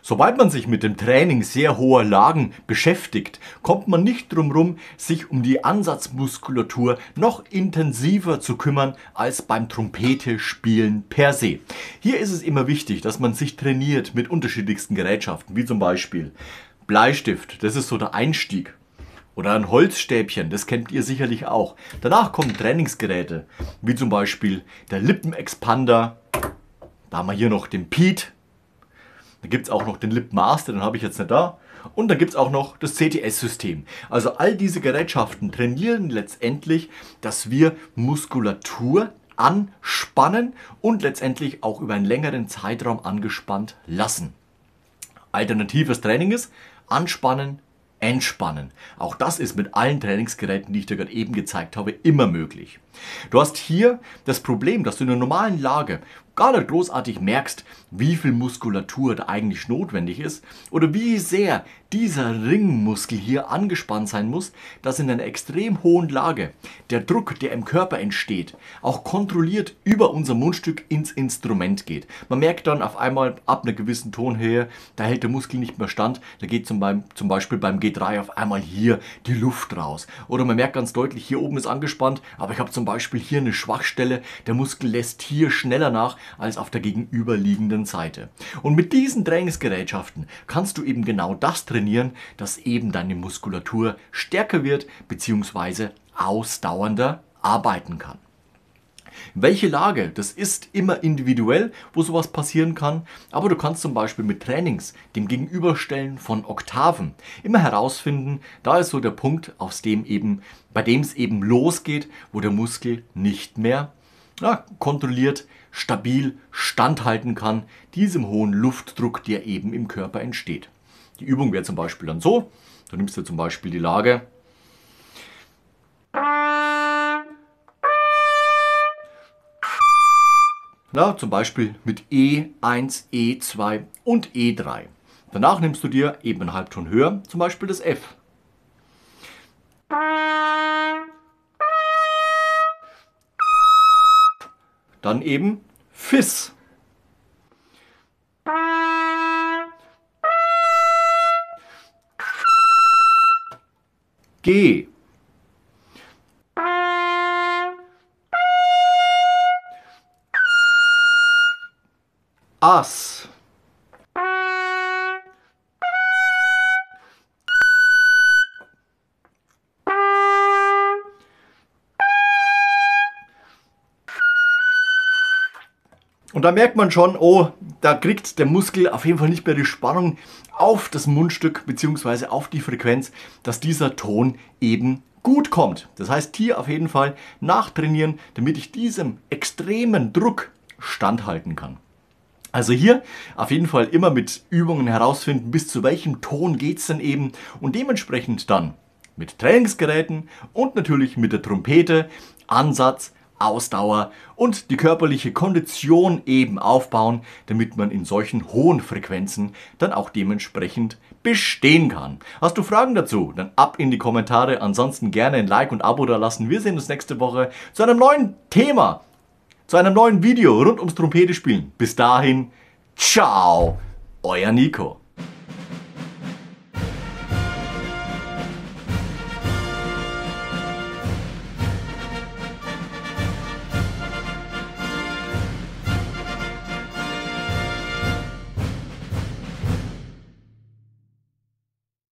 Sobald man sich mit dem Training sehr hoher Lagen beschäftigt, kommt man nicht drum rum, sich um die Ansatzmuskulatur noch intensiver zu kümmern als beim Trompete spielen per se. Hier ist es immer wichtig, dass man sich trainiert mit unterschiedlichsten Gerätschaften, wie zum Beispiel Bleistift, das ist so der Einstieg. Oder ein Holzstäbchen, das kennt ihr sicherlich auch. Danach kommen Trainingsgeräte, wie zum Beispiel der Lippenexpander. Da haben wir hier noch den Pete. Da gibt es auch noch den Lip Master, den habe ich jetzt nicht da. Und dann gibt es auch noch das CTS-System. Also all diese Gerätschaften trainieren letztendlich, dass wir Muskulatur anspannen und letztendlich auch über einen längeren Zeitraum angespannt lassen. Alternatives Training ist anspannen, entspannen. Auch das ist mit allen Trainingsgeräten, die ich dir gerade eben gezeigt habe, immer möglich. Du hast hier das Problem, dass du in einer normalen Lage gar nicht großartig merkst, wie viel Muskulatur da eigentlich notwendig ist oder wie sehr dieser Ringmuskel hier angespannt sein muss, dass in einer extrem hohen Lage der Druck, der im Körper entsteht, auch kontrolliert über unser Mundstück ins Instrument geht. Man merkt dann auf einmal ab einer gewissen Tonhöhe, da hält der Muskel nicht mehr stand, da geht zum Beispiel beim G3 auf einmal hier die Luft raus. Oder man merkt ganz deutlich, hier oben ist angespannt, aber ich habe zum Beispiel hier eine Schwachstelle, der Muskel lässt hier schneller nach als auf der gegenüberliegenden Seite. Und mit diesen Trainingsgerätschaften kannst du eben genau das trainieren, dass eben deine Muskulatur stärker wird bzw. ausdauernder arbeiten kann. Welche Lage, das ist immer individuell, wo sowas passieren kann, aber du kannst zum Beispiel mit Trainings, dem Gegenüberstellen von Oktaven, immer herausfinden, da ist so der Punkt, bei dem es eben losgeht, wo der Muskel nicht mehr kontrolliert, stabil standhalten kann, diesem hohen Luftdruck, der eben im Körper entsteht. Die Übung wäre zum Beispiel dann so, du nimmst dir zum Beispiel die Lage, zum Beispiel mit E1, E2 und E3. Danach nimmst du dir eben einen Halbton höher, zum Beispiel das F. Dann eben Fis. G. As. Und da merkt man schon, oh, da kriegt der Muskel auf jeden Fall nicht mehr die Spannung auf das Mundstück bzw. auf die Frequenz, dass dieser Ton eben gut kommt. Das heißt, hier auf jeden Fall nachtrainieren, damit ich diesem extremen Druck standhalten kann. Also hier auf jeden Fall immer mit Übungen herausfinden, bis zu welchem Ton geht es denn eben und dementsprechend dann mit Trainingsgeräten und natürlich mit der Trompete Ansatz, Ausdauer und die körperliche Kondition eben aufbauen, damit man in solchen hohen Frequenzen dann auch dementsprechend bestehen kann. Hast du Fragen dazu? Dann ab in die Kommentare. Ansonsten gerne ein Like und Abo da lassen. Wir sehen uns nächste Woche zu einem neuen Thema, zu einem neuen Video rund ums Trompete spielen. Bis dahin, ciao, euer Nico.